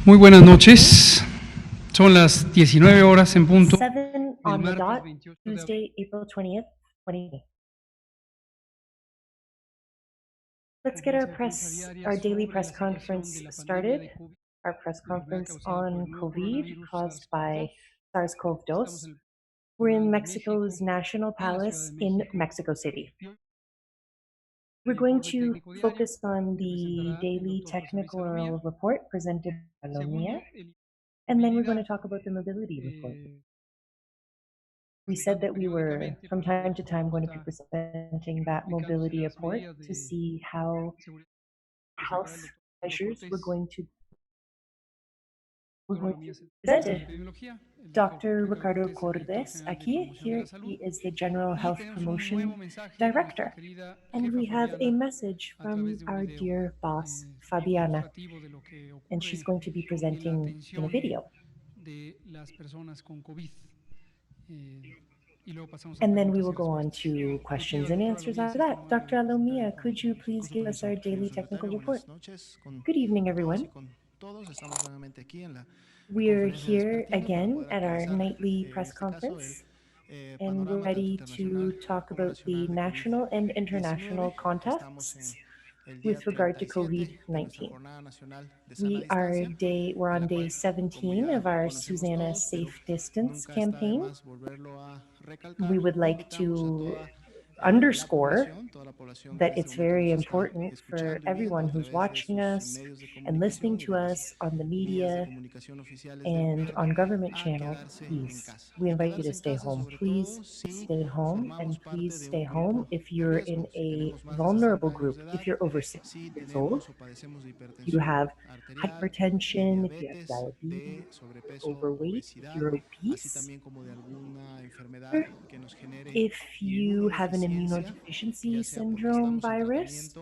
Muy buenas noches. Son las 19 horas en punto 7 on the del martes dot, 28 de abril. Tuesday, April 20th, 2020. Let's get our daily press conference started. Our press conference on COVID caused by SARS-CoV-2. We're in Mexico's National Palace in Mexico City. We're going to focus on the daily technical report presented by Lomia, and then we're going to talk about the mobility report. We said that we were, from time to time, going to be presenting that mobility report to see how health measures we're going to present it. Dr. Ricardo Cordes, here he is the General Health Promotion Director. And we have a message from our dear boss, Fabiana, and she's going to be presenting in a video. And then we will go on to questions and answers after that. Dr. Alomia, could you please give us our daily technical report? Good evening, everyone. We're here again at our nightly press conference, and we're ready to talk about the national and international contexts with regard to COVID-19. We're on day 17 of our Susanna Safe Distance campaign. We would like to underscore that it's very important for everyone who's watching us and listening to us on the media and on government channels. Please, we invite you to stay home. Please stay home, and please stay home if you're in a vulnerable group, if you're over 60 years old, if you have hypertension, if you have diabetes, overweight, if you're obese, if you have an immunodeficiency syndrome virus,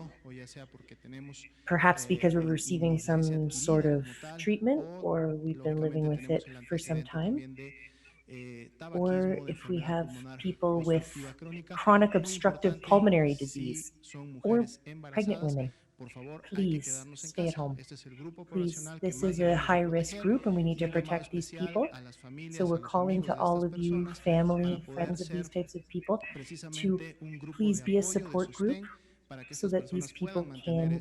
perhaps because we're receiving some sort of treatment or we've been living with it for some time, or if we have people with chronic obstructive pulmonary disease or pregnant women. Please stay at home. Please, this is a high-risk group and we need to protect these people. So we're calling to all of you, family, friends of these types of people, to please be a support group so that these people can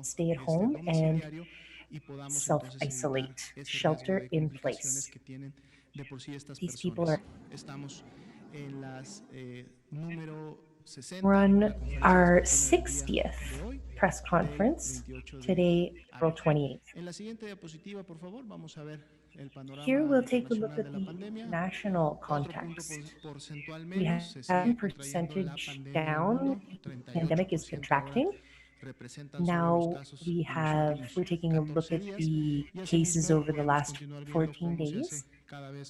stay at home and self-isolate, shelter in place. These people are... We're on our 60th press conference today, April 28th. Here we'll take a look at the national context. We have a percentage down, the pandemic is contracting. Now we're taking a look at the cases over the last 14 days.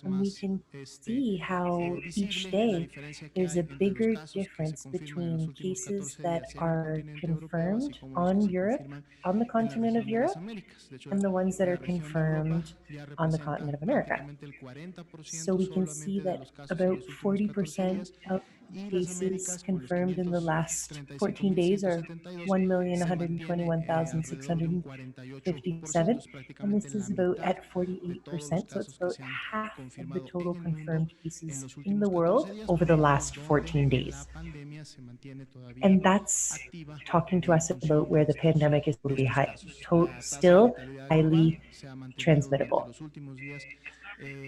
And we can see how each day there's a bigger difference between cases that are confirmed on the continent of Europe, and the ones that are confirmed on the continent of America. So we can see that about 40% of cases confirmed in the last 14 days are 1,121,657, and this is about at 48%, so it's about half of the total confirmed cases in the world over the last 14 days. And that's talking to us about where the pandemic is still highly transmittable.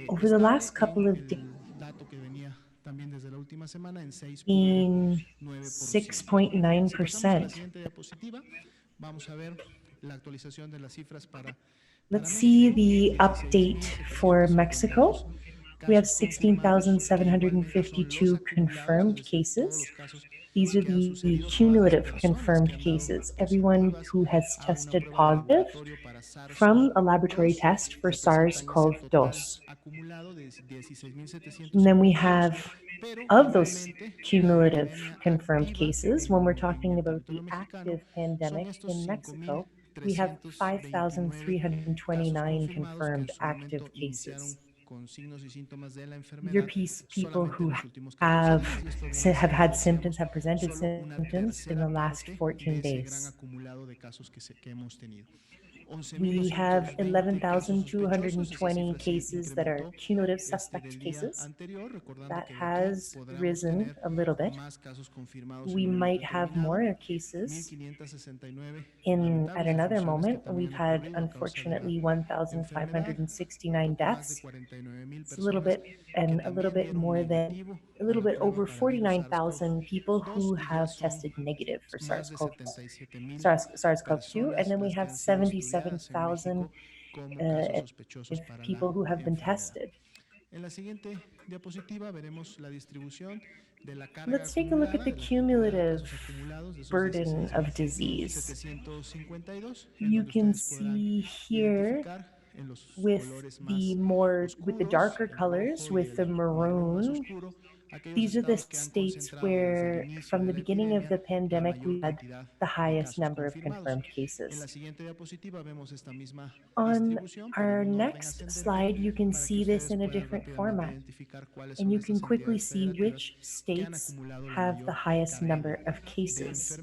Over the last couple of days, in 6.9%. Let's see the update for Mexico. We have 16,752 confirmed cases. These are the cumulative confirmed cases, everyone who has tested positive from a laboratory test for SARS-CoV-2. And then we have, of those cumulative confirmed cases, when we're talking about the active pandemic in Mexico, we have 5,329 confirmed active cases. These are people who have had symptoms, have presented symptoms in the last 14 days. We have 11,220 cases that are cumulative suspect cases. That has risen a little bit. We might have more cases in at another moment. We've had, unfortunately, 1,569 deaths. It's a little bit, and a little bit more than, a little bit over 49,000 people who have tested negative for SARS-CoV-2, and then we have 77,000 uh, people who have been tested. Let's take a look at the cumulative burden of disease. You can see here with the darker colors, with the maroon, these are the states where from the beginning of the pandemic we had the highest number of confirmed cases. On our next slide, you can see this in a different format, and you can quickly see which states have the highest number of cases.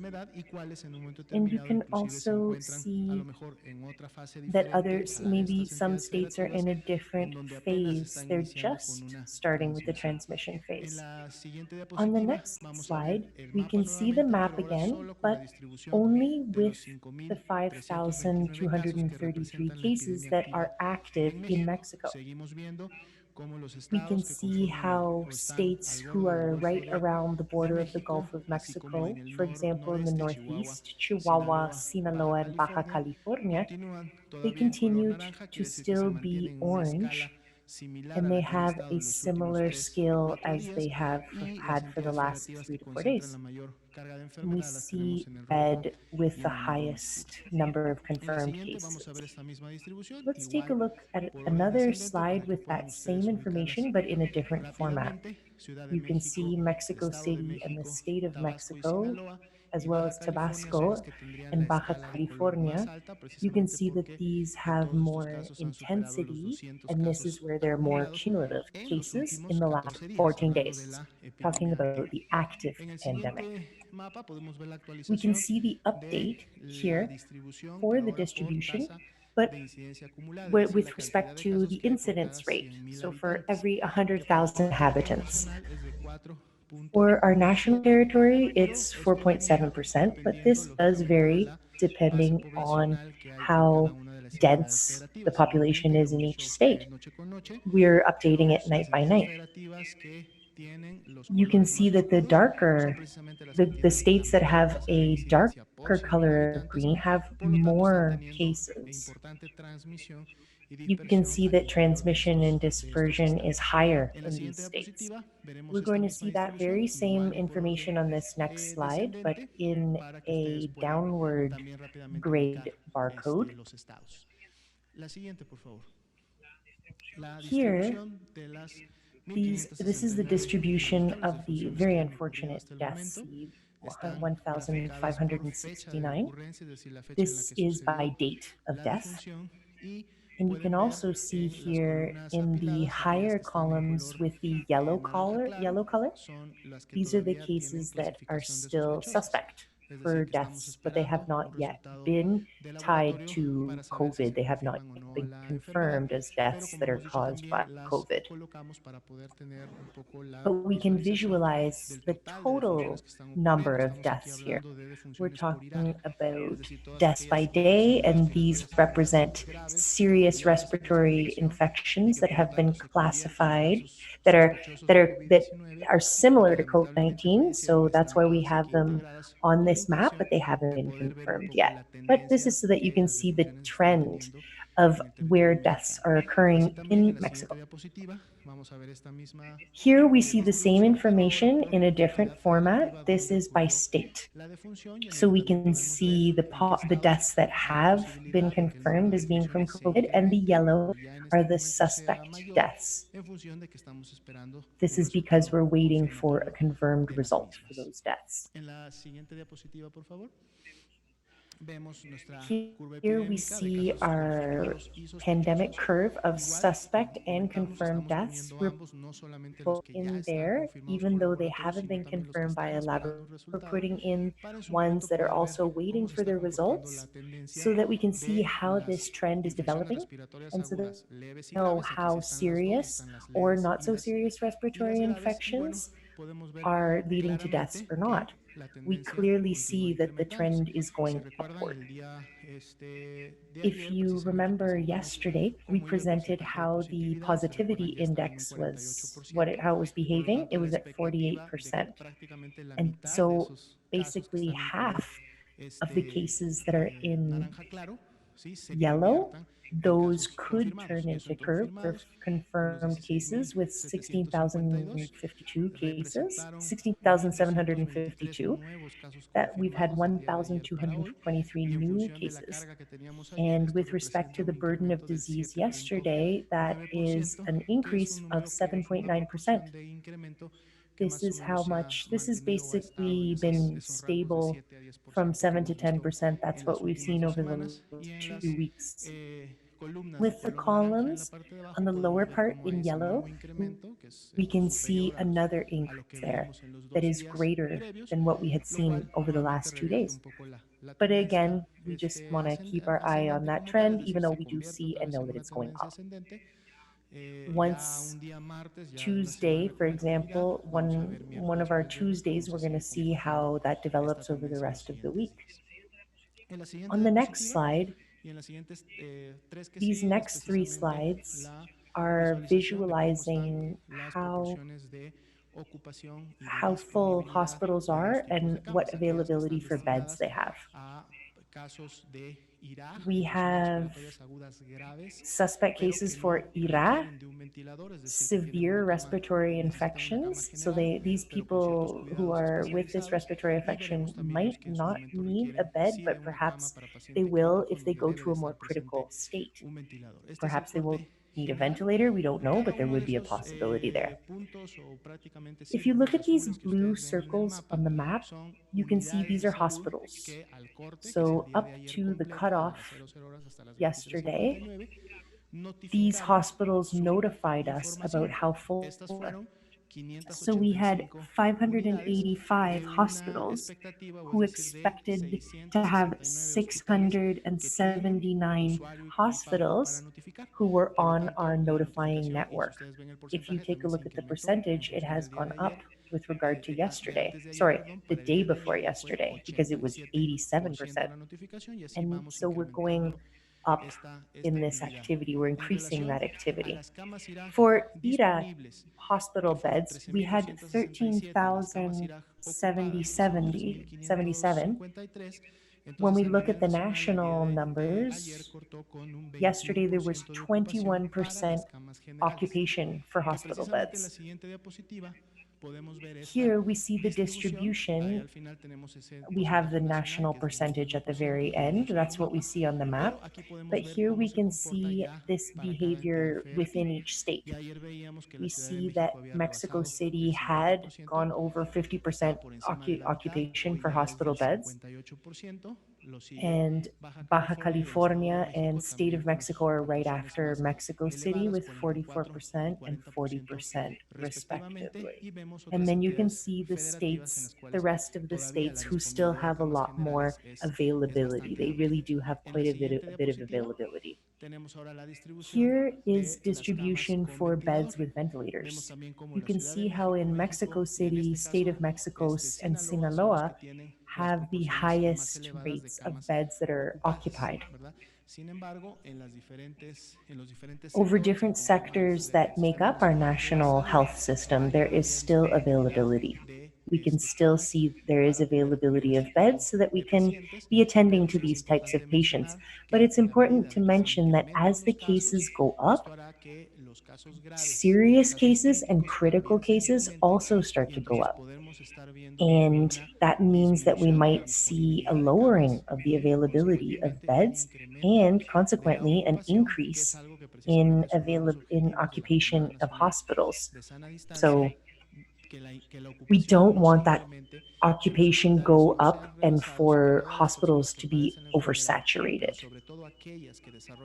And you can also see that others, maybe some states are in a different phase. They're just starting with the transmission phase. On the next slide, we can see the map again, but only with the 5,233 cases that are active in Mexico. We can see how states who are right around the border of the Gulf of Mexico, for example, in the Northeast, Chihuahua, Sinaloa, and Baja California, they continue to still be orange, and they have a similar scale as they have had for the last 3 to 4 days. And we see red with the highest number of confirmed cases. Let's take a look at another slide with that same information, but in a different format. You can see Mexico City and the state of Mexico, as well as Tabasco and Baja California. You can see that these have more intensity, and this is where there are more cumulative cases in the last 14 days, talking about the active pandemic. We can see the update here for the distribution, but with respect to the incidence rate, so for every 100,000 inhabitants. For our national territory, it's 4.7%, but this does vary depending on how dense the population is in each state. We're updating it night by night. You can see that the states that have a darker color of green have more cases. You can see that transmission and dispersion is higher in these states. We're going to see that very same information on this next slide, but in a downward grade barcode. Here, this is the distribution of the very unfortunate deaths, the 1,569. This is by date of death. And you can also see here in the higher columns with the yellow color, these are the cases that are still suspect for deaths, but they have not yet been tied to COVID. They have not yet been confirmed as deaths that are caused by COVID. But we can visualize the total number of deaths here. We're talking about deaths by day, and these represent serious respiratory infections that have been classified that are similar to COVID-19. So that's why we have them on this map, but they haven't been confirmed yet. But this is so that you can see the trend of where deaths are occurring in Mexico. Here we see the same information in a different format. This is by state. So we can see the deaths that have been confirmed as being from COVID, and the yellow are the suspect deaths. This is because we're waiting for a confirmed result for those deaths. Here we see our pandemic curve of suspect and confirmed deaths. We're both in there, even though they haven't been confirmed by a laboratory. We're putting in ones that are also waiting for their results so that we can see how this trend is developing and so that we know how serious or not so serious respiratory infections are leading to deaths or not. We clearly see that the trend is going upward. If you remember yesterday, we presented how the positivity index was how it was behaving. It was at 48%. And so basically half of the cases that are in yellow, those could turn into confirmed cases with 16,052 cases, 16,752, that we've had 1,223 new cases. And with respect to the burden of disease yesterday, that is an increase of 7.9%. This is how much, this has basically been stable from 7 to 10%. That's what we've seen over the last 2 weeks. With the columns on the lower part in yellow, we can see another increase there that is greater than what we had seen over the last 2 days. But again, we just want to keep our eye on that trend, even though we do see and know that it's going up. Once Tuesday, for example, one of our Tuesdays, we're going to see how that develops over the rest of the week. On the next slide, these next three slides are visualizing how full hospitals are and what availability for beds they have. We have suspect cases for IRA, severe respiratory infections. So these people who are with this respiratory infection might not need a bed, but perhaps they will if they go to a more critical state. Perhaps they will need a ventilator. We don't know, but there would be a possibility there. If you look at these blue circles on the map, you can see these are hospitals. So up to the cutoff yesterday, these hospitals notified us about how full they were. So we had 585 hospitals who expected to have 679 hospitals who were on our notifying network. If you take a look at the percentage, it has gone up with regard to yesterday. Sorry, the day before yesterday, because it was 87%. And so we're going up in this activity, we're increasing that activity. For IRA hospital beds, we had 13,077. When we look at the national numbers, yesterday there was 21% occupation for hospital beds. Here we see the distribution. We have the national percentage at the very end. That's what we see on the map. But here we can see this behavior within each state. We see that Mexico City had gone over 50% occupation for hospital beds. And Baja California and State of Mexico are right after Mexico City with 44% and 40% respectively. And then you can see the states, the rest of the states who still have a lot more availability. They really do have quite a bit of availability. Here is distribution for beds with ventilators. You can see how in Mexico City, State of Mexico, and Sinaloa have the highest rates of beds that are occupied. Over different sectors that make up our national health system, there is still availability. We can still see there is availability of beds so that we can be attending to these types of patients. But it's important to mention that as the cases go up, serious cases and critical cases also start to go up. And that means that we might see a lowering of the availability of beds and consequently an increase in occupation of hospitals. So We don't want that occupation go up and for hospitals to be oversaturated.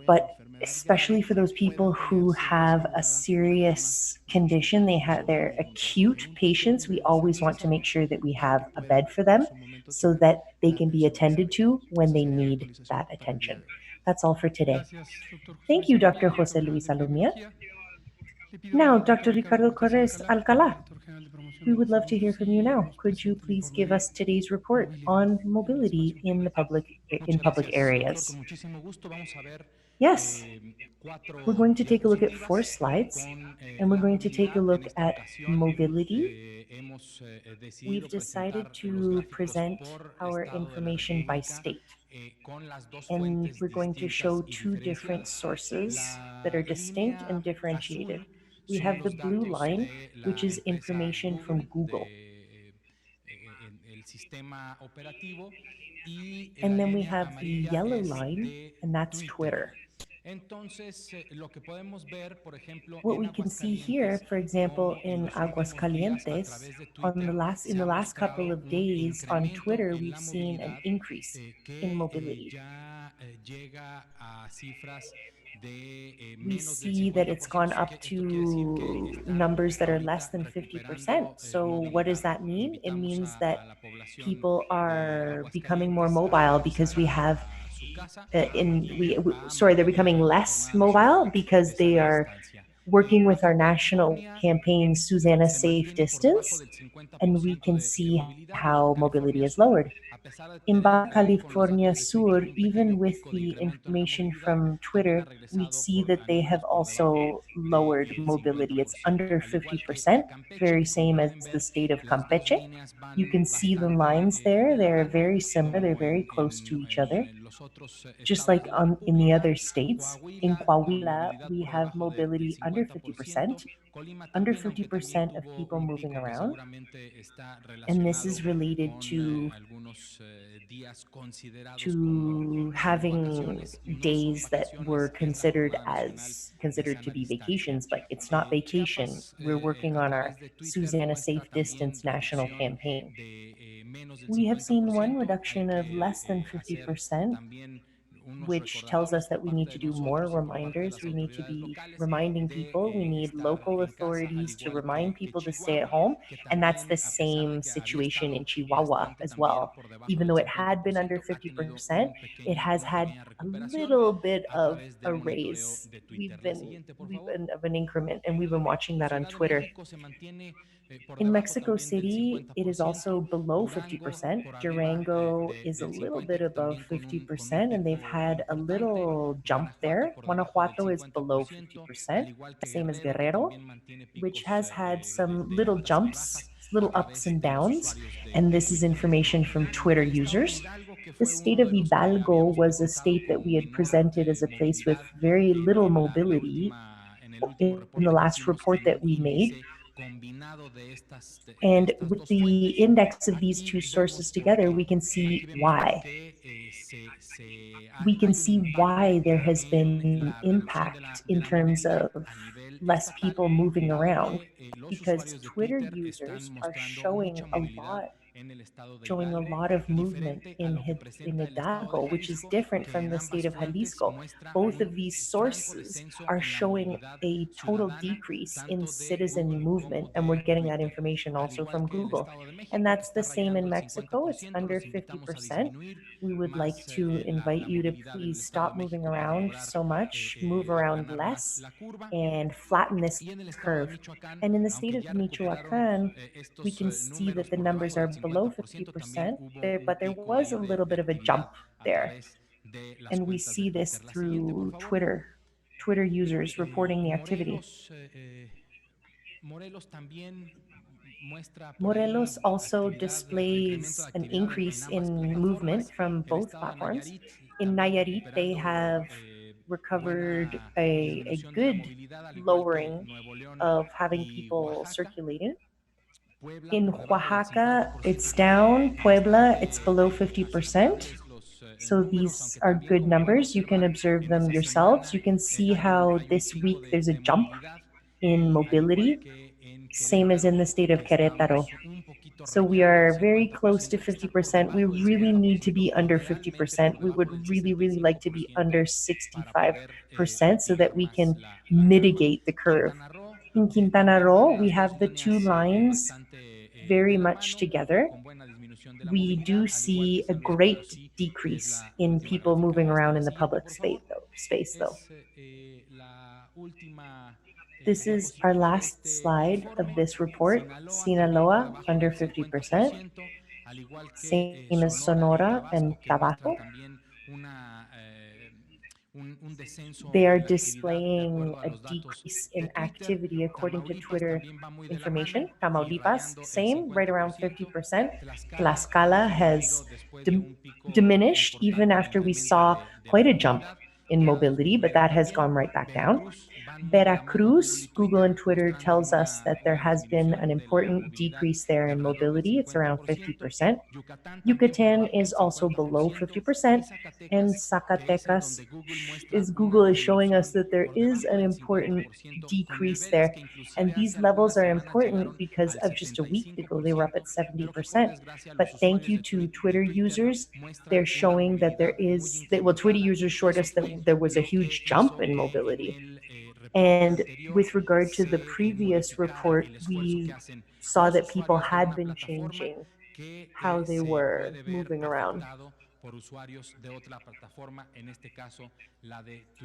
But especially for those people who have a serious condition, they're acute patients, we always want to make sure that we have a bed for them so that they can be attended to when they need that attention. That's all for today. Gracias, doctor José Thank Luis you, Alomía, Dr. por Jose su Luis Alomia. epidemiología. Le pido Now, al Dr. doctor Ricardo Ricardo Cortés Corres Alcalá, Alcalá, director general de promoción we de la would love to salud hear from you y now. los Could you presentes please give us today's por report movilidad on en el mobility espacio in the público. public Muchas gracias, doctor. areas? Con muchísimo gusto vamos a ver Yes, we're cuatro going to take a look at 4 diapositivas slides, con and we're la going to take a movilidad. En look esta at ocasión mobility. hemos We've decidido decided presentar los to gráficos present por our estado de la information by República state, con las dos and fuentes we're going to show distintas y 2 different diferenciadas. sources that La are distinct and línea differentiated. azul We son have the los blue datos line, de which la is empresa information from Google, Google. el sistema operativo, y And la then we línea have the amarilla yellow es line, de and that's Twitter. Twitter. Entonces, lo que podemos ver, por ejemplo, What en we can see here, Aguascalientes, for example, como en in los últimos días a Aguascalientes, través de on Twitter in se the ha last couple mostrado of un days on incremento Twitter, en we've la seen an movilidad increase in que mobility. ya llega a cifras de We menos del see that it's gone 50%. up Esto quiere decir que to están numbers that are less ahorita than 50%. recuperando So what does movilidad. that mean? It Invitamos means a that la población people de are becoming more Aguascalientes a mobile because regresar we have a su casa a sorry, they're becoming mantener less informada mobile sobre because esa they are distancia. working with our Baja national California campaign, Susanna se Safe mantiene por debajo Distance, del and we 50% can de see movilidad. how Baja mobility California is Sur, lowered. a pesar de In tener Baja hoy con los California datos de Twitter Sur, un even pequeño with pico de the incremento en la information movilidad, from también ha Twitter, we regresado see that a they have niveles por debajo also lowered del mobility. It's 50%. under Al igual que 50%, Campeche, very como same as pueden the ver, state of las dos Campeche. líneas You van can see the lines bastante there. de la They're mano, very similar. They're como very close to each other. en los otros Just estados like de la in the República. other states. In Coahuila con Coahuila, movilidad we por have debajo del mobility under 50%. 50%, Colima under también, aunque también 50% of tuvo people un moving pico que around. seguramente está And this relacionado is related con to algunos días considerados como having vacaciones. No son days that were vacaciones, es la considered Jornada Nacional de considered to Sana be Distancia. vacations, but it's not vacation. Chiapas, We're working a on our través de Twitter, Susanna muestra Safe Distance también national reducción campaign. de menos del We have seen one 50%. Hay reduction of less than que hacer 50%, también unos which tells recordatorios us por that we parte need de to do more nosotros y por parte de reminders. las We need to autoridades be locales reminding people. We de need estar local en casa, al authorities to igual remind que people to stay at Chihuahua, home. que And that's the también, a pesar de same que había situation in estado Chihuahua bastante as también well. por debajo Even del though it had been under 50%, ha tenido 50%, it has una had pequeña a recuperación little bit a of través a del monitoreo raise. de Twitter. La siguiente, por We've favor. been of an increment, and we've been watching that on Ciudad de Twitter. México se mantiene por In debajo Mexico también del City, it is also 50%. below Durango 50%. por arriba Durango is a del little 50%, bit above también con un 50%, and they've pico had a importante. little jump Guanajuato there. por debajo del Guanajuato is below 50%, al 50%, igual que same as Guerrero, que Guerrero, también mantiene which picos has had some de little altas y jumps, bajas a little ups través and de los downs. usuarios And de this is Twitter. information from Twitter El estado de users. Hidalgo, que The fue state uno of de los que Hidalgo habíamos was a reportado state that con we had menor presented as a place with movilidad very little mobility en el último in the reporte que last hicimos report en that un we made. índice combinado de And estas with dos the fuentes. index of these Aquí two sources vemos por together, qué. we can Aquí see vemos por why. qué We can hay un see impacto why there has en been la reducción impact de in la terms movilidad of a nivel less estatal, people moving dado around, que los because usuarios de Twitter Twitter están users are mostrando mucha movilidad en el estado de showing a Hidalgo, lot of movement diferente a lo que in presenta el estado de Hidalgo, which is Jalisco, different que from en the state ambas of fuentes Jalisco. muestra Both un of these franco sources descenso are en la showing movilidad a total ciudadana, decrease in tanto de citizen Google como movement, and we're de getting that Twitter. information Al also igual from que el Google. estado de And México, que that's the está same rayando in el Mexico. It's 50%, under los invitamos a 50%. disminuir We would like más to invite la you to movilidad en el please estado de stop moving México para around lograr so much, move around aplanar más less, la curva. and flatten this Y en el estado de curve. Michoacán, And in the state aunque of ya recuperaron Michoacan, we estos can see that números the por numbers debajo are del below 50%, también 50% hubo there, un but there pico was ahí a little de bit of a jump actividad a there. través de las And we cuentas de see this Twitter. La siguiente, por through favor. Twitter users reporting the activity. Morelos también muestra por ahí Morelos also incremento displays de an actividad increase ambas in movement plataformas. from El both estado de platforms. Nayarit In también Nayarit, they recuperando have recovered buena a disminución de la good movilidad, al igual que lowering Nuevo León of having y people Oaxaca. circulating. Puebla In por debajo del Oaxaca, 50% it's también, down. Puebla, it's bastante below 50%. aceptables los So números, these aunque are también, good como pueden numbers. You can observar, observe en them esta yourselves. semana You can see how hay un this pico week there's a de jump movilidad, in al igual mobility. que en same as in the state of Querétaro. So we are very close to 50%. We really need to be under 50%. We would really, really like to be under 65% so that we can mitigate the curve. In Quintana Roo, we have the two lines very much together. We do see a great decrease in people moving around in the public space though. This is our last slide of this report. Sinaloa, under 50%, same as Sonora and Tabasco. They are displaying a decrease in activity according to Twitter information. Tamaulipas, same, right around 50%. Tlaxcala has diminished even after we saw quite a jump in mobility, but that has gone right back down. Veracruz, Google and Twitter tells us that there has been an important decrease there in mobility. It's around 50%. Yucatan is also below 50%, and Zacatecas Google is showing us that there is an important decrease there. And these levels are important because of just a week ago, they were up at 70%. But thank you to Twitter users. They're showing that Twitter users showed us that there was a huge jump in mobility. And with regard to the previous report, we saw that people had been changing how they were moving around.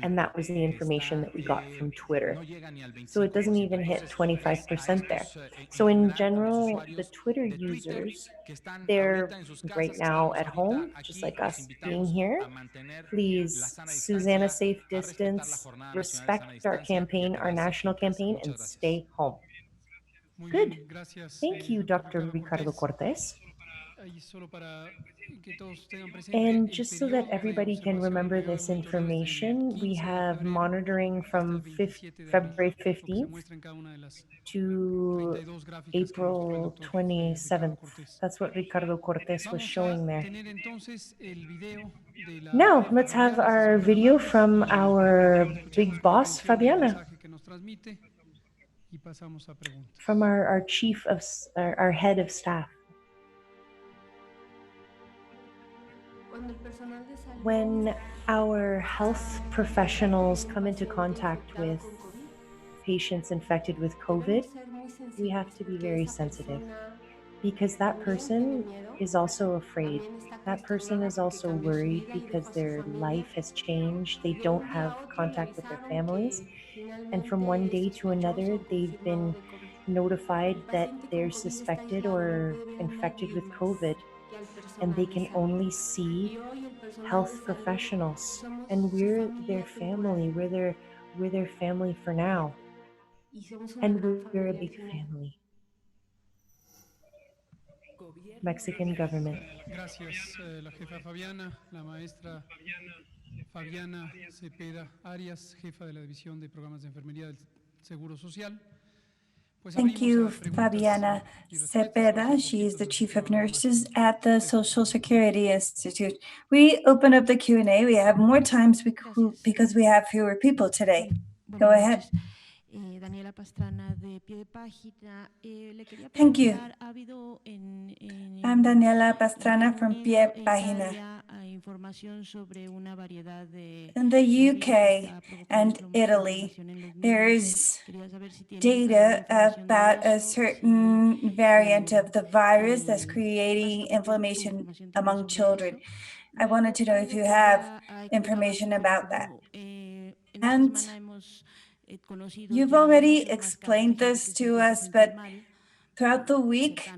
And that was the information that we got from Twitter. So it doesn't even hit 25% there. So in general, the Twitter users, they're right now at home, just like us being here. Please, Susanna, safe distance, respect our campaign, our national campaign, and stay home. Good. Thank you, Dr. Ricardo Cortés. And just so that everybody can remember this information, we have monitoring from February 15th to April 27th. That's what Ricardo Cortés was showing there. Now, let's have our video from our big boss, Fabiana. From our our head of staff. When our health professionals come into contact with patients infected with COVID, we have to be very sensitive because that person is also afraid. That person is also worried because their life has changed. They don't have contact with their families. And from one day to another, they've been notified that they're suspected or infected with COVID, and they can only see health professionals. And we're their family. We're their family for now. And we're a big family. Mexican government. Gracias, la jefa Fabiana, la maestra Fabiana Cepeda Arias, jefa de la División de Programas de Enfermería del Seguro Social. Thank you, Fabiana Cepeda. She is the Chief of Nurses at the Social Security Institute. We open up the Q&A. We have more times because we have fewer people today. Go ahead. Daniela Pastrana de Pie de Página. Thank you. I'm Daniela Pastrana from Pie Página. In the UK and Italy, there's data about a certain variant of the virus that's creating inflammation among children. I wanted to know if you have information about that. And you've already explained this to us, but throughout the week,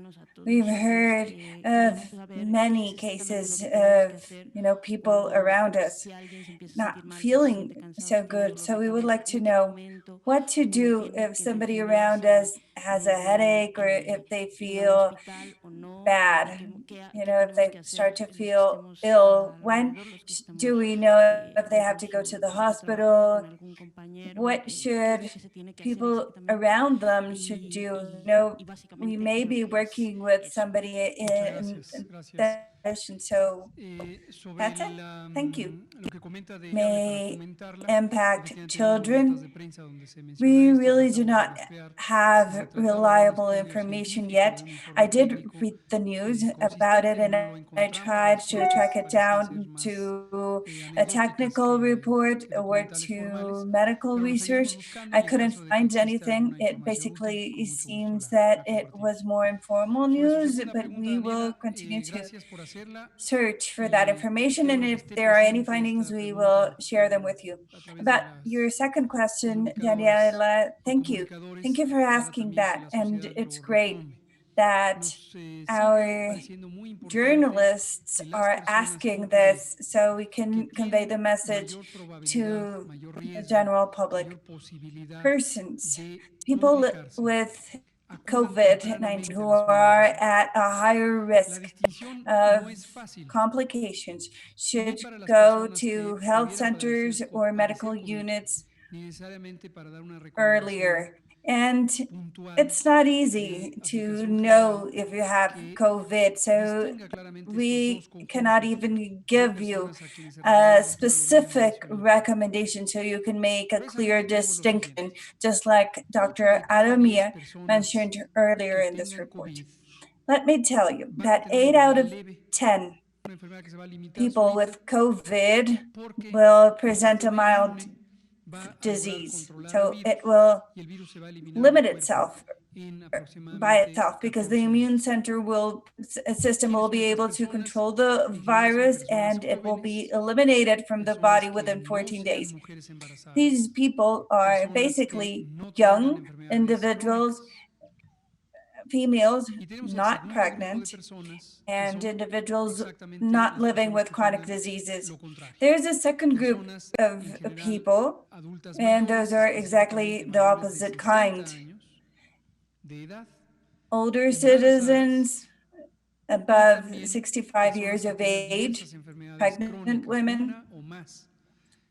we've heard of many cases of, people around us not feeling so good. So we would like to know what to do if somebody around us has a headache or if they feel bad, if they start to feel ill. When do we know if they have to go to the hospital? What should people around them should do? We may be working with somebody that And so Sobre that's it. Thank you. lo que comenta de ella, para May comentarla, impact efectivamente vimos notas children. de prensa donde se menciona We esto, really do tratamos de not rastrear si se have trataba de un reliable estudio information científico, de yet. un I informe did técnico read the news about it consistente, and no lo I encontramos, tried las to track fuentes it parecían ser down más to a anecdóticas technical report que or documentales to formales, medical pero lo seguiremos research. buscando I y en couldn't caso de que find exista anything. alguna It información útil, con basically mucho gusto seems that la it compartimos. was more informal Sobre su news, segunda but pregunta, we will Daniela, continue to gracias por hacerla search for that y information. And espero que if esté there are any presente findings, esta we will pregunta share them with you. a través de About your las second question, comunicadoras Daniela, y thank you. Thank comunicadores you for para asking también que that. la And sociedad it's lo great retome. that Nos sigue our pareciendo muy importante journalists que las are personas asking inclusive this so we que can convey the tienen message mayor probabilidad, to mayor the riesgo, general public. mayor posibilidad Persons, de people complicarse, with acudan COVID-19 tempranamente a who las are unidades. at a higher La risk distinción of no es fácil, complications ni should para las go personas to que health pudieran centers or medical padecer COVID, units ni necesariamente para dar una recomendación earlier. And puntual it's not de easy to aplicación general know if you have que COVID. So distinga claramente estos dos we cannot conjuntos even de give you personas a quienes se a recomienda que hagan lo mismo specific adicional. recommendation so you can make a Por esa clear razón diremos lo distinction, siguiente: just like 8 Dr. de cada 10 Aromia personas mentioned earlier que in this tengan report. COVID Let me tell you van a that tener una 8 out enfermedad of leve, 10 una enfermedad que se va a limitar su people vida with COVID porque will el present a sistema mild inmune va a lograr disease. controlar al So it virus will y el virus se va a eliminar del limit cuerpo itself en by aproximadamente itself because the 14 immune días. center system ¿Quiénes will son be estas able to personas? control the En general son virus personas and it will be jóvenes, eliminated from the personas body que within no 14 sean days. mujeres embarazadas, These people are personas que basically no tengan young enfermedades individuals, crónicas. females Y tenemos el not segundo grupo de pregnant, personas que and son individuals exactamente not las living personas with que chronic tengan diseases. lo contrario. There's a second group Personas en of general people, adultas and those mayores, are exactly específicamente the mayores de opposite 60 kind. años de edad, Older embarazadas citizens y above también 65 personas years que of tengan age, diversas enfermedades pregnant crónicas, women, una o más.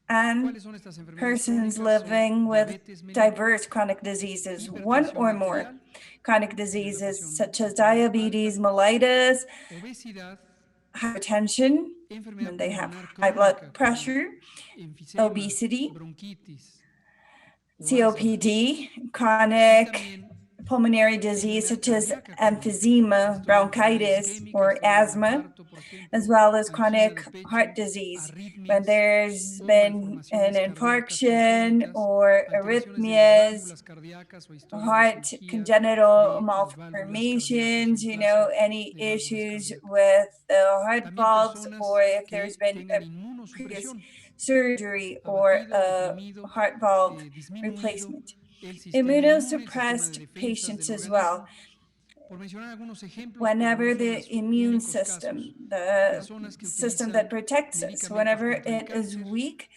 and ¿Cuáles son estas enfermedades persons crónicas? Son living with diabetes mellitus, diverse chronic diseases, one hipertensión or more arterial, chronic de la diseases presión such as arterial alta, diabetes mellitus, obesidad, hypertension, enfermedad when they have pulmonar high blood crónica como pressure, enfisema, obesity, bronquitis o asma, COPD, y chronic también pulmonary disease enfermedad such as cardíaca crónica. emphysema, Esto es enfermedad bronchitis, isquémica, or estado de asthma, infarto, por as ejemplo, well as angina chronic de heart pecho, disease, when arritmias there's o been an malformaciones cardíacas infarction congénitas, or alteraciones de las arrhythmias, válvulas cardíacas o historias de heart cirugía congenital de las válvulas cardíacas o malformations, emplazo any de válvulas issues cardíacas. with the heart También valves, or personas if there's que been tengan a previous inmunosupresión, surgery or abatido, a deprimido, heart valve disminuido replacement. el sistema inmune, el sistema de Immunosuppressed defensas del patients as well. organismo. Por mencionar algunos ejemplos, pero no Whenever son the los immune únicos system, casos. the Personas que system that utilizan protects us, medicamentos whenever contra el it is cáncer, weak,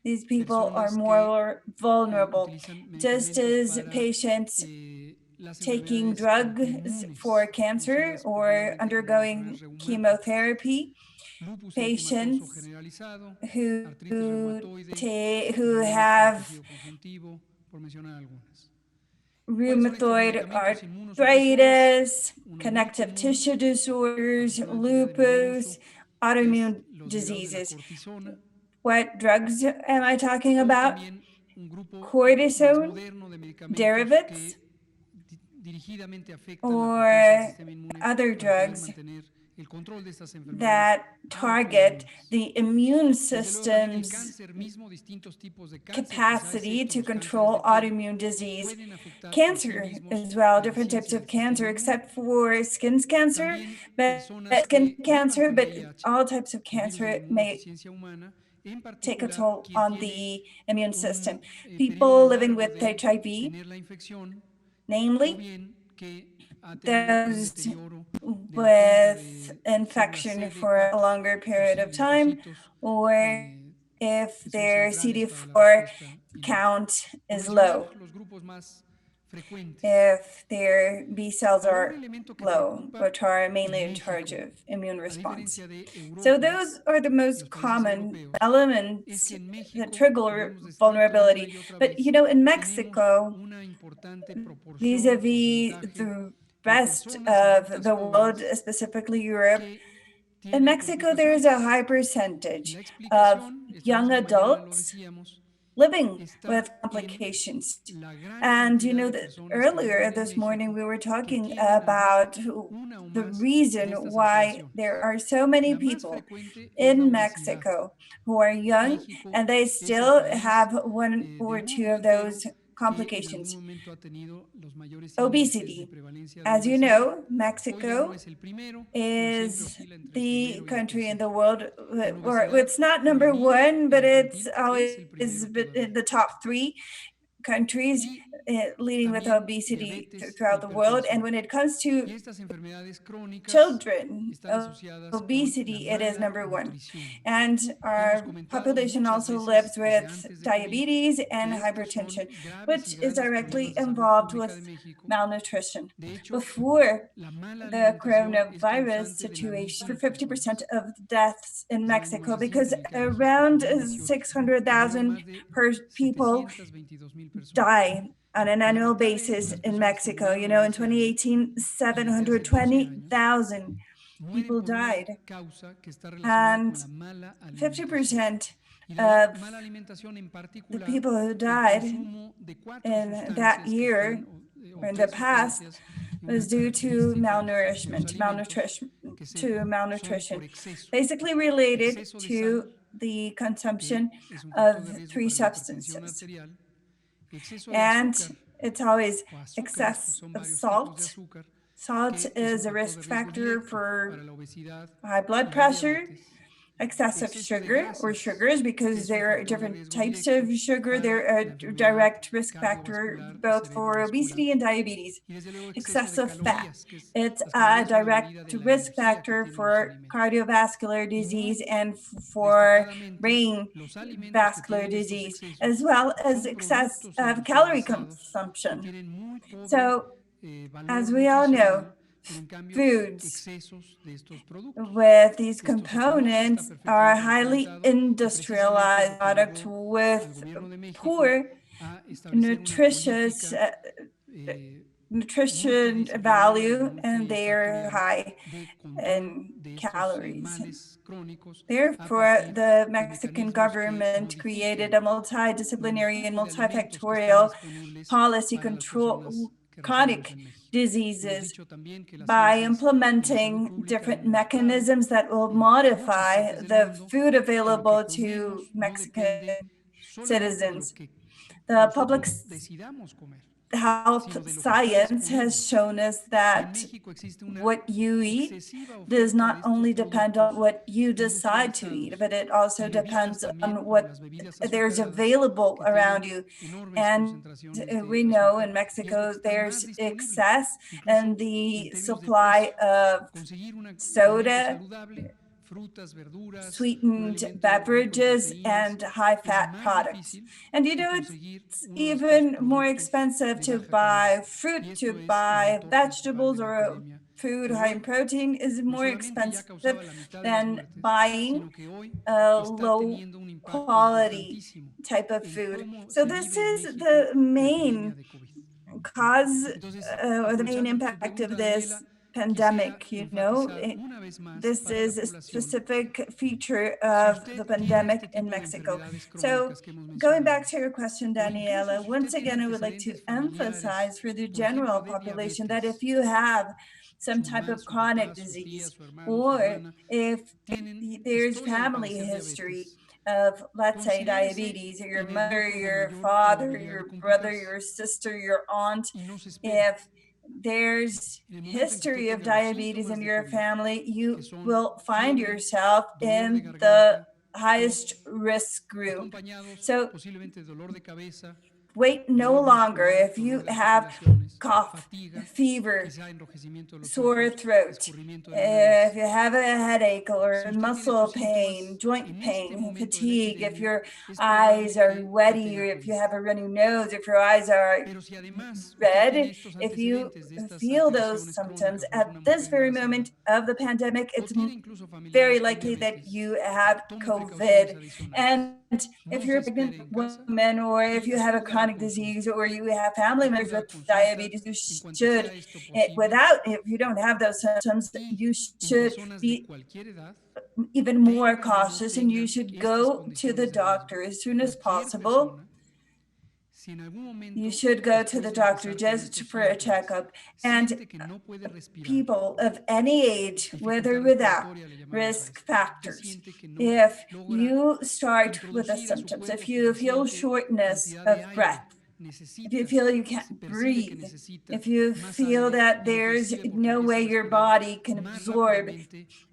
these people are personas que more vulnerable. utilizan Just medicamentos as para patients las taking enfermedades drugs for autoinmunes, cancer conocidas or popularmente como las undergoing enfermedades reumáticas, chemotherapy, lupus eritematoso patients generalizado, who artritis reumatoide, who artritis del have tejido conjuntivo, por mencionar algunas. ¿Cuáles son estos rheumatoid medicamentos inmunosupresores? arthritis, Uno muy connective común, tissue disorders, afortunadamente ya de novedoso, lupus, es autoimmune los derivados de la diseases. cortisona, What drugs am I talking o about? también un grupo más Cortisone, moderno de medicamentos derivatives, que dirigidamente afectan la potencia del or sistema inmune other para poder drugs mantener el control de estas enfermedades that target autoinmunes. the immune Desde luego también el system's cáncer mismo, distintos tipos de cáncer, quizá capacity excepto to los cánceres de control piel, autoimmune disease. pueden afectar en sí Cancer mismos as well, la different types deficiencia of del sistema cancer, inmune. except for skin cancer, También but personas skin que vivan cancer, con but VIH, all types of el virus de la cancer may inmunodeficiencia humana, en take a particular toll quien on tiene the immune system. un People periodo living largo with de HIV, tener la infección, o namely bien que ha tenido un those deterioro de la cuenta with de células infection for a CD4, longer sus period of time, linfocitos, or if que son their centrales para la CD4 respuesta inmune. count Por is mencionar low, los grupos más frecuentes. if their B cells Ahora, un are elemento que low, preocupa which are en mainly in charge México, of immune a response. diferencia de So Europa those are the y most los países common europeos, es elements que en that México, como trigger hemos descrito una vulnerability. y otra But vez, in tenemos Mexico, una importante proporción, vis-a-vis porcentaje the de rest personas of adultas the world, jóvenes specifically Europe, que in Mexico, there is a high percentage of young adults living with complications. And you know that earlier this morning we were talking about the reason why there are so many people in Mexico who are young and they still have one or two of those complications. Obesity. As you know, Mexico is the country in the world, or it's not number one, but it's always in the top three countries leading with obesity throughout the world. And when it comes to children, obesity, it is number one. And our population also lives with diabetes and hypertension, which is directly involved with malnutrition. Before the coronavirus situation, for 50% of deaths in Mexico, because around 600,000 people die on an annual basis in Mexico. You know, in 2018, 720,000 people died, and 50% of the people who died in that year or in the past was due to malnutrition, basically related to the consumption of three substances. And it's always excess of salt. Salt is a risk factor for high blood pressure, excessive sugar or sugars, because there are different types of sugar. They're a direct risk factor both for obesity and diabetes. Excessive fat, it's a direct risk factor for cardiovascular disease and for brain vascular disease, as well as excess of calorie consumption. So, as we all know, foods with these components are highly industrialized products with poor nutrition value, and they're high in calories. Therefore, the Mexican government created a multidisciplinary and multifactorial policy control chronic diseases by implementing different mechanisms that will modify the food available to Mexican citizens. The public health science has shown us that what you eat does not only depend on what you decide to eat, but it also depends on what there's available around you. And we know in Mexico there's excess in the supply of soda, sweetened beverages, and high-fat products. And you know, it's even more expensive to buy fruit, to buy vegetables, or food high in protein is more expensive than buying a low quality type of food. So this is the main cause or the main impact of this pandemic. You know, this is a specific feature of the pandemic in Mexico. So going back to your question, Daniela, once again, I would like to emphasize for the general population that if you have some type of chronic disease, or if there's family history of, let's say, diabetes, or your mother, your father, your brother, your sister, your aunt, if there's history of diabetes in your family, you will find yourself in the highest risk group. So wait no longer. If you have cough, fever, sore throat, if you have a headache or muscle pain, joint pain, fatigue, if your eyes are wetty, or if you have a runny nose, if your eyes are red, if you feel those symptoms at this very moment of the pandemic, it's very likely that you have COVID. And if you're a pregnant woman, or if you have a chronic disease, or you have family members with diabetes, you should, if you don't have those symptoms, you should be even more cautious, and you should go to the doctor as soon as possible. You should go to the doctor just for a checkup. And people of any age, with or without risk factors, if you start with the symptoms, if you feel shortness of breath, if you feel you can't breathe, if you feel that there's no way your body can absorb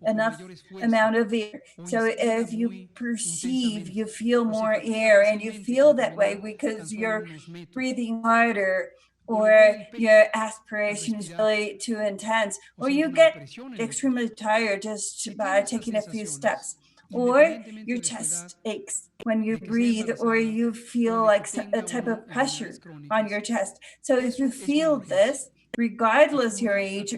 enough amount of air, so if you perceive you feel more air and you feel that way because you're breathing harder, or your aspiration is really too intense, or you get extremely tired just by taking a few steps, or your chest aches when you breathe, or you feel like a type of pressure on your chest. So if you feel this, regardless your age,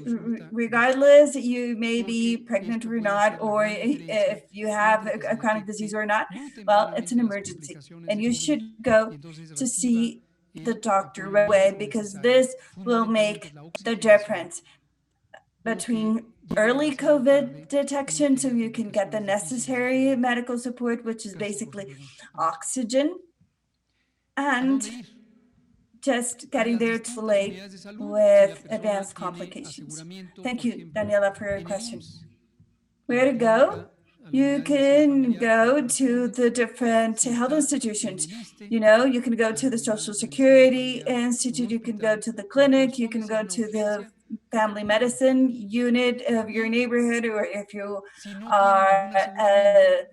regardless you may be pregnant or not, or if you have a chronic disease or not, well, it's an emergency, and you should go to see the doctor right away, because this will make the difference between early COVID detection, so you can get the necessary medical support, which is basically oxygen, and just getting there too late with advanced complications. Thank you, Daniela, for your question. Where to go? You can go to the different health institutions. You can go to the Social Security Institute, you can go to the clinic, you can go to the family medicine unit of your neighborhood, or if you are a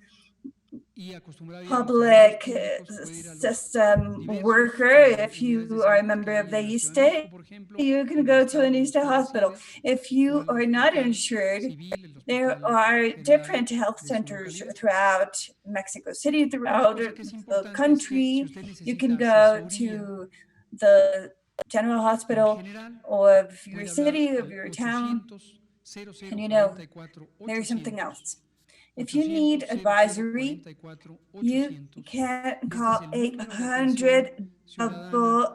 public system worker, if you are a member of the ISSSTE, you can go to an ISSSTE hospital. If you are not insured, there are different health centers throughout Mexico City, throughout the country. You can go to the general hospital of your city, of your town. And there's something else. If you need advisory, you can call 800 for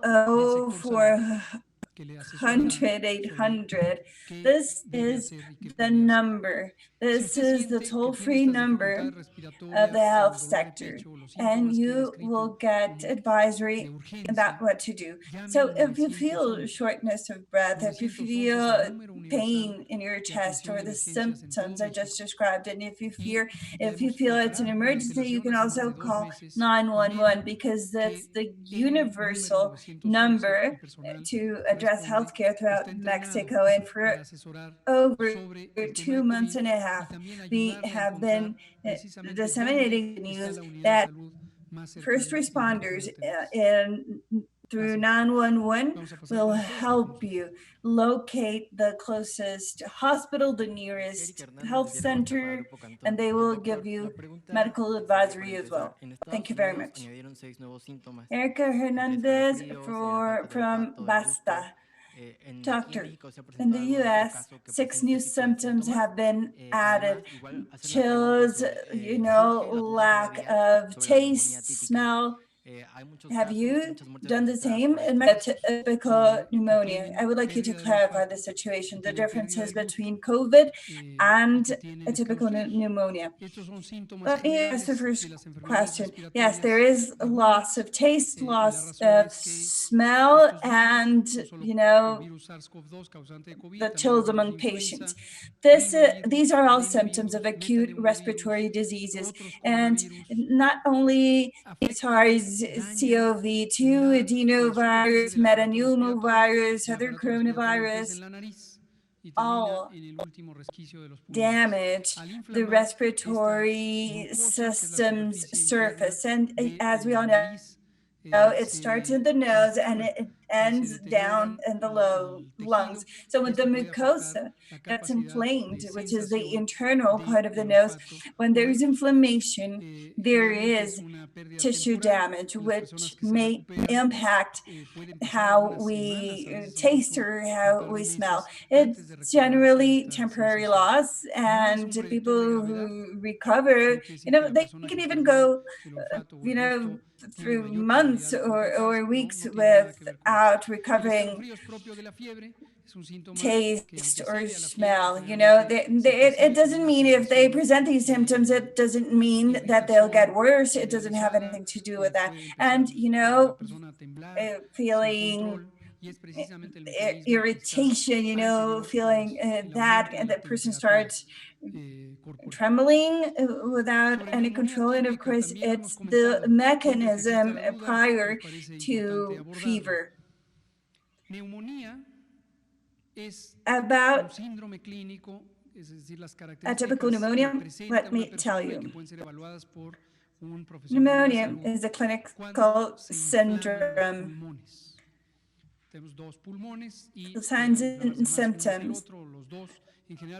800. This is the number. This is the toll-free number of the health sector, and you will get advisory about what to do. So if you feel shortness of breath, if you feel pain in your chest, or the symptoms I just described, and if you feel it's an emergency, you can also call 911, because that's the universal number to address healthcare throughout Mexico. And for over 2 months and a half, we have been disseminating the news that first responders through 911 will help you locate the closest hospital, the nearest health center, and they will give you medical advisory as well. Thank you very much. Erica Hernandez from Basta. Doctor, in the US, 6 new symptoms have been added. Chills, lack of taste, smell. Have you done the same in typical pneumonia? I would like you to clarify the situation, the differences between COVID and atypical pneumonia. Let me ask the first question. Yes, there is a loss of taste, loss of smell, and, the chills among patients. These are all symptoms of acute respiratory diseases, and not only SARS-CoV-2, adenovirus, metapneumovirus, other coronavirus, all damage the respiratory system's surface. And as we all know, it starts in the nose, and ends down in the lungs. So when the mucosa gets inflamed, which is the internal part of the nose, when there's inflammation, there is tissue damage, which may impact how we taste or how we smell. It's generally temporary loss, and people who recover, they can even go, through months or weeks without recovering taste or smell. It doesn't mean if they present these symptoms, it doesn't mean that they'll get worse. It doesn't have anything to do with that. And feeling irritation, feeling that, and that person starts trembling without any control. And of course, it's the mechanism prior to fever. About atypical pneumonia, let me tell you. Pneumonia is a clinical syndrome. The signs and symptoms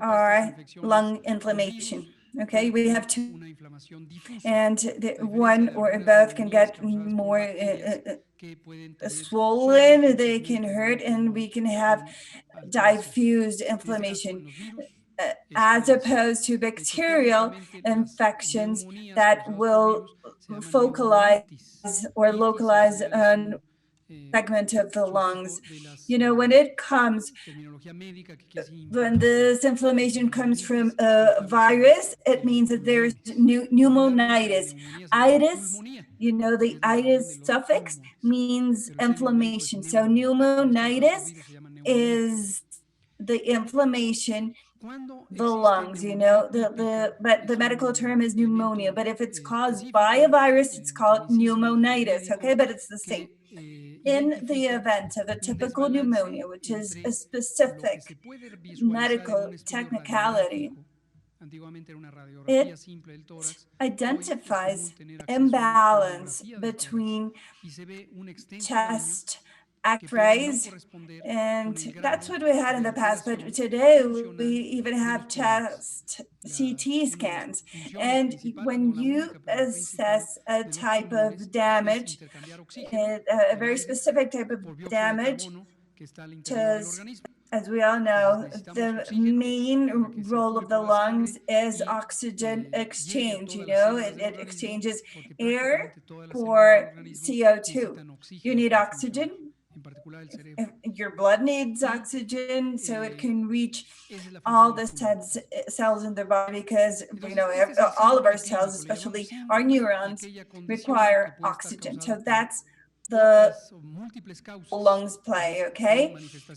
are lung inflammation. Okay, we have two, and one or both can get more swollen, they can hurt, and we can have diffused inflammation, as opposed to bacterial infections that will focalize or localize on segment of the lungs. When this inflammation comes from a virus, it means that there's pneumonitis. Itis, the itis suffix means inflammation. So pneumonitis is the inflammation, the lungs, but the medical term is pneumonia. But if it's caused by a virus, it's called pneumonitis, okay? But it's the same. In the event of a typical pneumonia, which is a specific medical technicality, it identifies imbalance between chest x-rays, and that's what we had in the past, but today we even have chest CT scans. And when you assess a type of damage, a very specific type of damage, because as we all know, the main role of the lungs is oxygen exchange. It exchanges air for CO2. You need oxygen. Your blood needs oxygen, so it can reach all the cells in the body, because all of our cells, especially our neurons, require oxygen. So that's the lungs play, okay?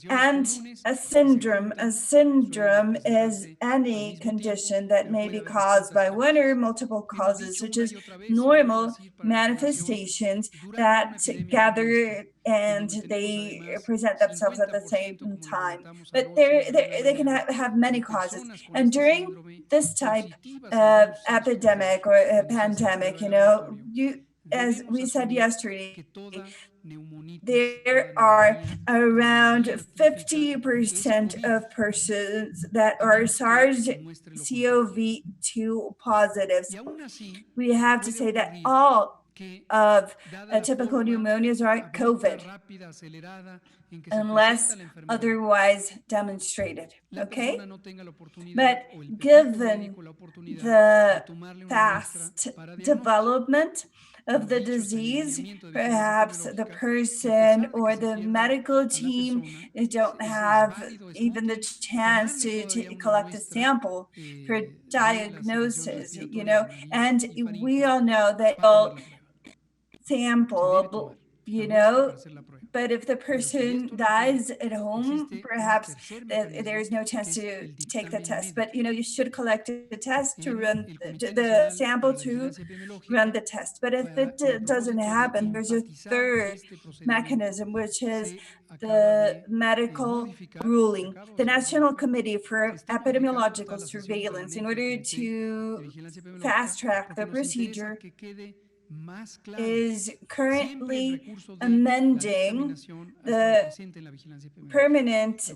And a syndrome is any condition that may be caused by one or multiple causes, such as normal manifestations that gather and they present themselves at the same time. But they can have many causes. And during this type of epidemic or a pandemic, as we said yesterday, there are around 50% of persons that are SARS-CoV-2 positive. So we have to say that all of typical pneumonias are COVID, unless otherwise demonstrated, okay? But given the fast development of the disease, perhaps the person or the medical team don't have even the chance to collect a sample for diagnosis, and we all know that all sample, but if the person dies at home, perhaps there is no chance to take the test. But you should collect a test to run the sample to run the test. But if it doesn't happen, there's a third mechanism, which is the medical ruling, the National Committee for Epidemiological Surveillance, in order to fast track the procedure. is currently amending the permanent,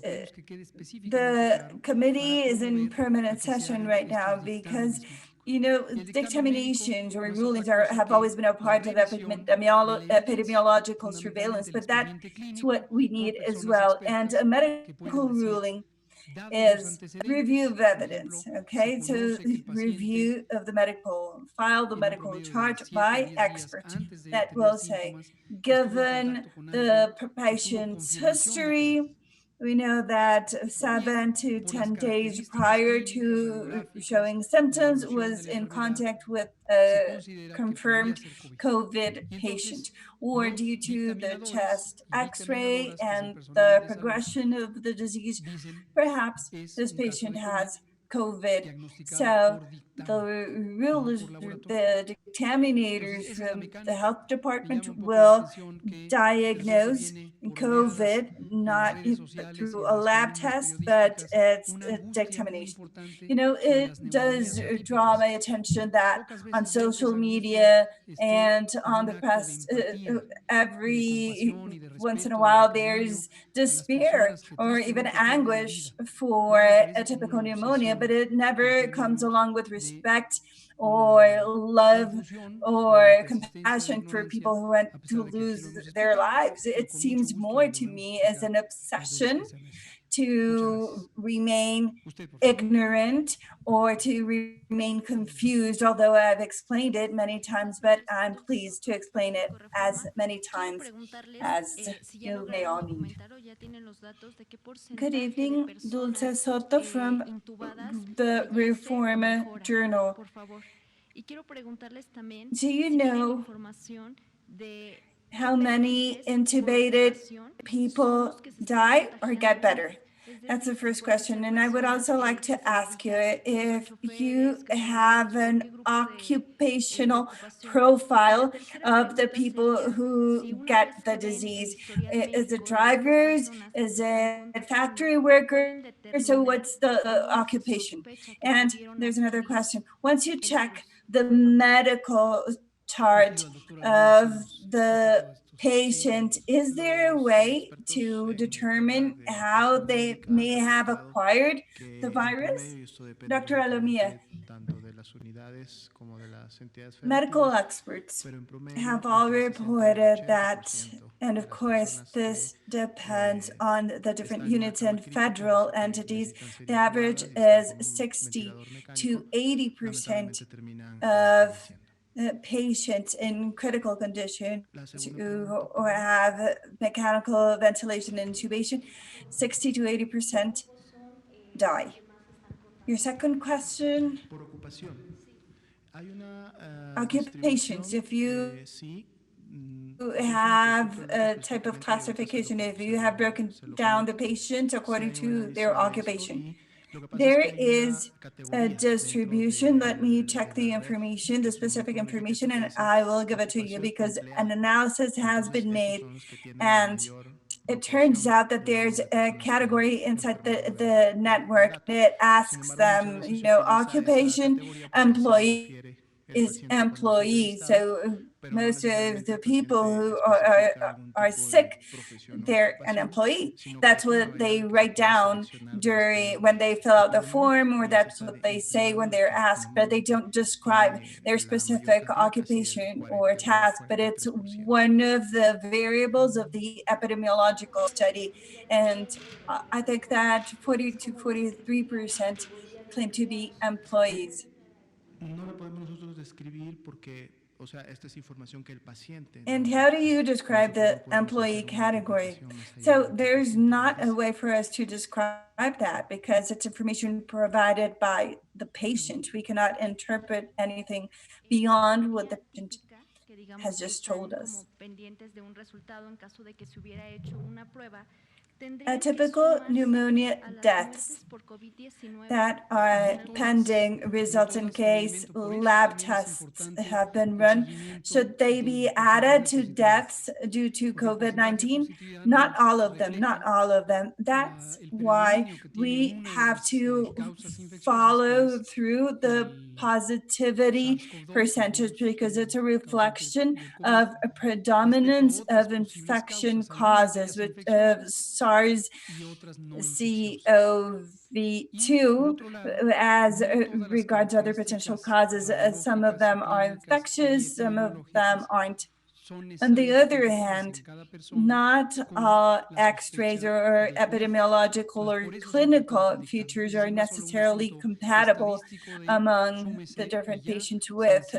the committee is in permanent session right now because, you know, dictaminations or rulings have always been a part of epidemiological surveillance, but that's what we need as well. And a medical ruling is review of evidence, okay? So review of the medical file, the medical chart by experts that will say, given the patient's history, we know that 7 to 10 days prior to showing symptoms was in contact with a confirmed COVID patient, or due to the chest x-ray and the progression of the disease, perhaps this patient has COVID. So the rulers, the dictaminators from the health department will diagnose COVID, not through a lab test, but it's a dictamination. You know, it does draw my attention that on social media and on the press, every once in a while there's despair or even anguish for a typical pneumonia, but it never comes along with respect or love or compassion for people who went to lose their lives. It seems more to me as an obsession to remain ignorant or to remain confused, although I've explained it many times, but I'm pleased to explain it as many times as you may all need. Good evening, Dulce Soto from the Reforma Journal. Do you know how many intubated people die or get better? That's the first question. And I would also like to ask you if you have an occupational profile of the people who get the disease. Is it drivers? Is it factory workers? So what's the occupation? And there's another question. Once you check the medical chart of the patient, is there a way to determine how they may have acquired the virus? Dr. Alomia, medical experts have all reported that, and of course, this depends on the different units and federal entities. The average is 60 to 80% of patients in critical condition who have mechanical ventilation and intubation, 60 to 80% die. Your second question? Occupations. If you have a type of classification, if you have broken down the patients according to their occupation, there is a distribution. Let me check the information, the specific information, and I will give it to you because an analysis has been made. And it turns out that there's a category inside the network that asks them, you know, occupation, employee is employees. So most of the people who are sick, they're an employee. That's what they write down during when they fill out the form, or that's what they say when they're asked, but they don't describe their specific occupation or task. But it's one of the variables of the epidemiological study. And I think that 40 to 43% claim to be employees. And how do you describe the employee category? So there's not a way for us to describe that because it's information provided by the patient. We cannot interpret anything beyond what the patient has just told us. Atypical pneumonia deaths that are pending results in case lab tests have been run, should they be added to deaths due to COVID-19? Not all of them, not all of them. That's why we have to follow through the positivity percentage, because it's a reflection of a predominance of infection causes with SARS-CoV-2 as regards other potential causes. Some of them are infectious, some of them aren't. On the other hand, not all X-rays or epidemiological or clinical features are necessarily compatible among the different patients with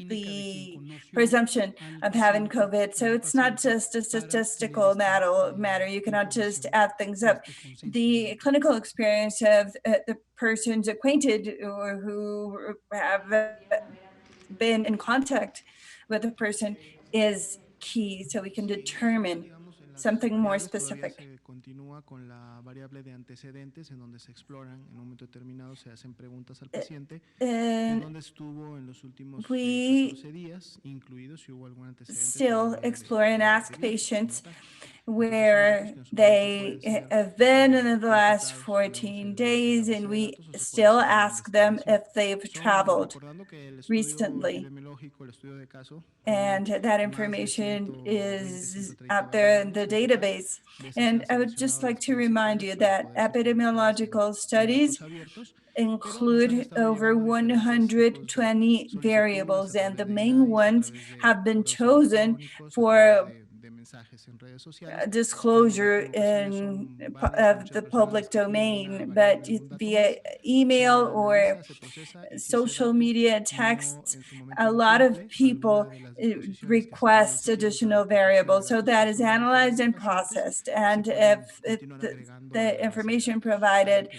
the presumption of having COVID. So it's not just a statistical matter. You cannot just add things up. The clinical experience of the persons acquainted or who have been in contact with a person is key, so we can determine something more specific. Continúa con la variable de antecedentes, en donde se exploran en un momento determinado, se hacen preguntas al paciente de dónde estuvo en los últimos 14 días, incluidos si hubo algún antecedente. Still explore and ask patients where they have been in the last 14 days, and we still ask them if they've traveled recently. And that information is out there in the database. And I would just like to remind you that epidemiological studies include over 120 variables, and the main ones have been chosen for disclosure of the public domain, but via email or social media texts, a lot of people request additional variables. So that is analyzed and processed. And if the information provided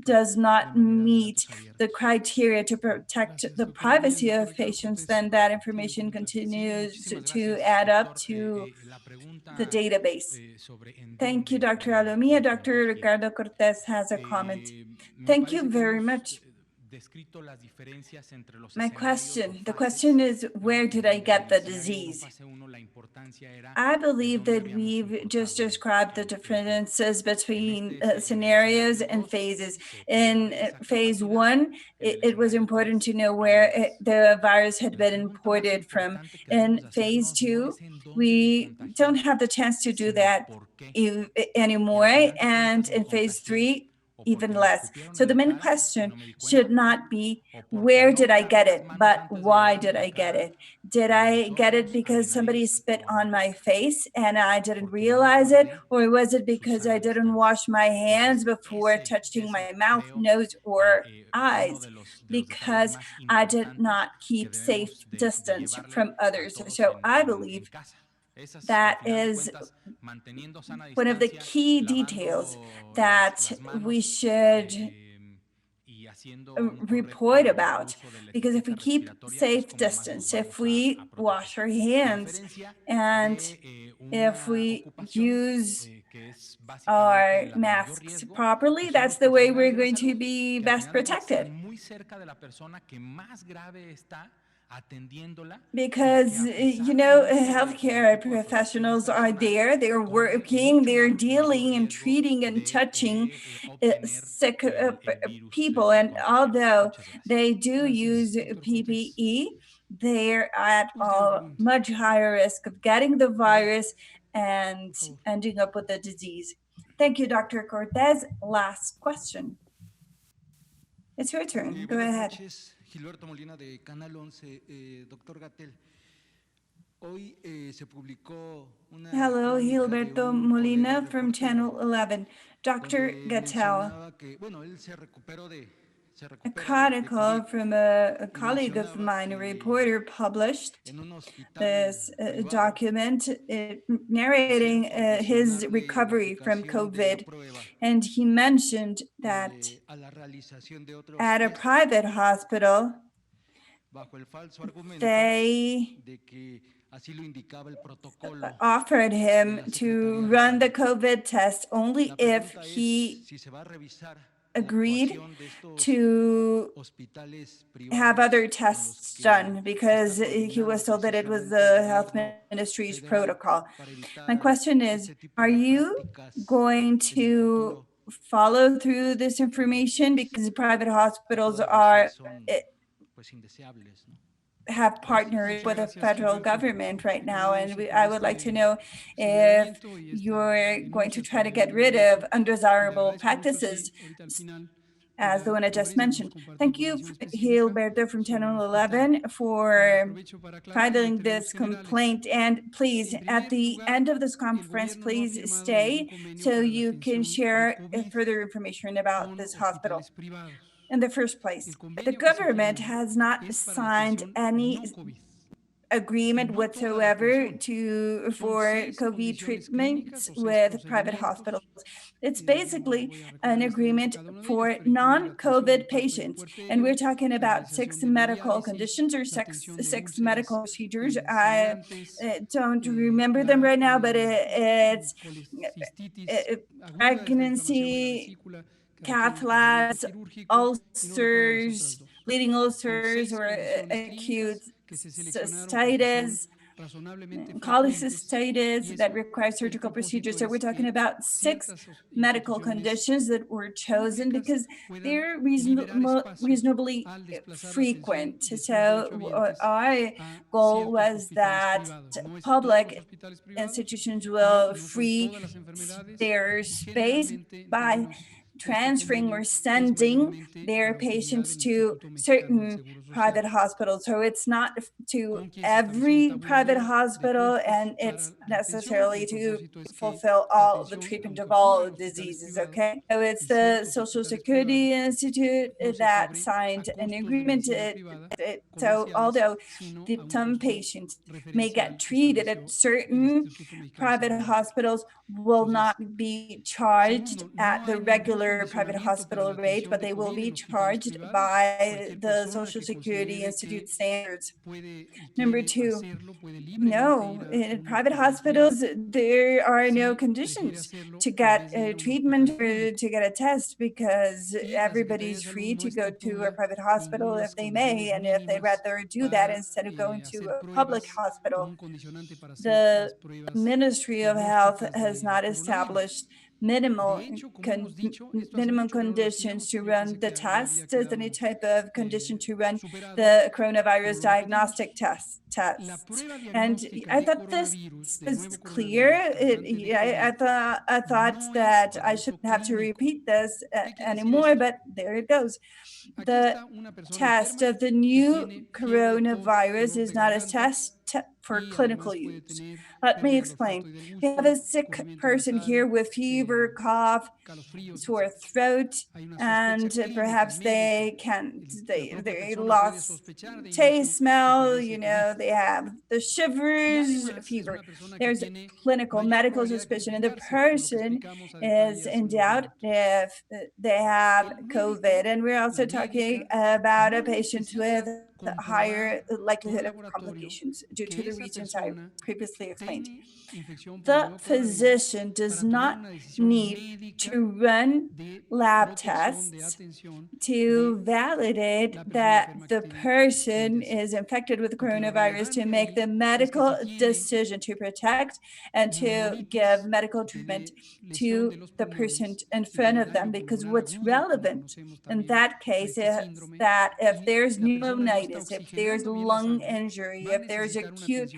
does not meet the criteria to protect the privacy of patients, then that information continues to add up to the database. Thank you, Dr. Alomia. Dr. Ricardo Cortez has a comment. Thank you very much. The question is, where did I get the disease? I believe that we've just described the differences between scenarios and phases. In phase one, it was important to know where the virus had been imported from. In phase two, we don't have the chance to do that anymore. And in phase three, even less. So the main question should not be, where did I get it, but why did I get it? Did I get it because somebody spit on my face and I didn't realize it? Or was it because I didn't wash my hands before touching my mouth, nose, or eyes? Because I did not keep safe distance from others. So I believe that is one of the key details that we should report about, because if we keep safe distance, if we wash our hands, and if we use our masks properly, that's the way we're going to be best protected. Because, healthcare professionals are there, they're working, they're dealing and treating and touching sick people. And although they do use PPE, they're at a much higher risk of getting the virus and ending up with the disease. Thank you, Dr. Cortez. Last question. It's your turn. Go ahead. Gilberto Molina de Canal 11, Dr. Gatell. Hoy se publicó una Hello, Gilberto Molina from Channel 11. Dr. Gatell. A chronicle from a colleague of mine, a reporter, published this document narrating his recovery from COVID. And he mentioned that at a private hospital, they offered him to run the COVID test only if he agreed to have other tests done, because he was told that it was the health ministry's protocol. My question is, are you going to follow through this information? Because private hospitals have partnered with the federal government right now, and I would like to know if you're going to try to get rid of undesirable practices as the one I just mentioned. Thank you, Gilberto from 1011, for filing this complaint. And please, at the end of this conference, please stay so you can share further information about this hospital. In the first place, the government has not signed any agreement whatsoever for COVID treatments with private hospitals. It's basically an agreement for non-COVID patients. And we're talking about 6 medical conditions or six medical procedures. I don't remember them right now, but it's pregnancy, cath labs, ulcers, bleeding ulcers, or acute cystitis, cholecystitis that require surgical procedures. So we're talking about 6 medical conditions that were chosen because they're reasonably frequent. So our goal was that public institutions will free their space by transferring or sending their patients to certain private hospitals. So it's not to every private hospital, and it's necessarily to fulfill all the treatment of all diseases, okay? So it's the Social Security Institute that signed an agreement. So although some patients may get treated at certain private hospitals, will not be charged at the regular private hospital rate, but they will be charged by the Social Security Institute standards. Number 2, no, in private hospitals, there are no conditions to get a treatment or to get a test, because everybody's free to go to a private hospital if they may, and if they'd rather do that instead of going to a public hospital. The Ministry of Health has not established minimum conditions to run the test as any type of condition to run the coronavirus diagnostic tests. And I thought this was clear. I thought that I shouldn't have to repeat this anymore, but there it goes. The test of the new coronavirus is not a test for clinical use. Let me explain. We have a sick person here with fever, cough, sore throat, and perhaps they lost taste, smell, they have the shivers, fever. There's clinical medical suspicion, and the person is in doubt if they have COVID. And we're also talking about a patient with a higher likelihood of complications due to the reasons I previously explained. The physician does not need to run lab tests to validate that the person is infected with coronavirus to make the medical decision to protect and to give medical treatment to the person in front of them. Because what's relevant in that case is that if there's pneumonitis, if there's lung injury, if there's acute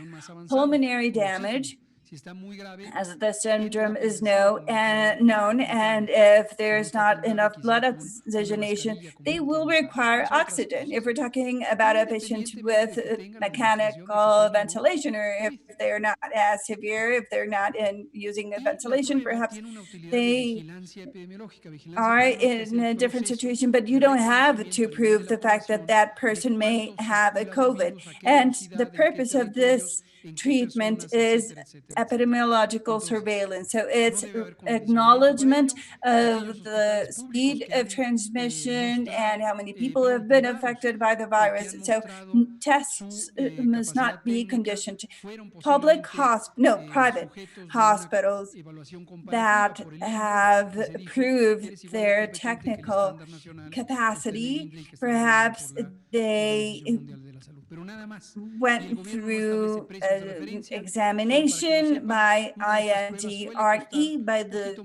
pulmonary damage, as the syndrome is known, and if there's not enough blood oxygenation, they will require oxygen. If we're talking about a patient with mechanical ventilation, or if they're not as severe, if they're not using a ventilation, perhaps they are in a different situation, but you don't have to prove the fact that that person may have a COVID. And the purpose of this treatment is epidemiological surveillance. So it's acknowledgement of the speed of transmission and how many people have been affected by the virus. So tests must not be conditioned to private hospitals that have proved their technical capacity. Perhaps they went through an examination by INDRE, by the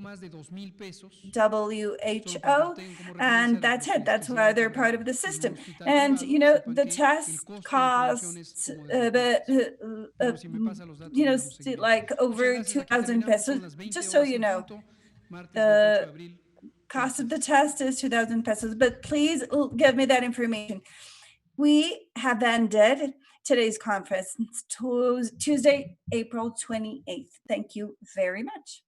WHO, and that's it. That's why they're part of the system. And, you know, the test costs, you know, like over 2,000 pesos, just so you know. The cost of the test is 2,000 pesos, but please give me that information. We have ended today's conference. It's Tuesday, April 28th. Thank you very much.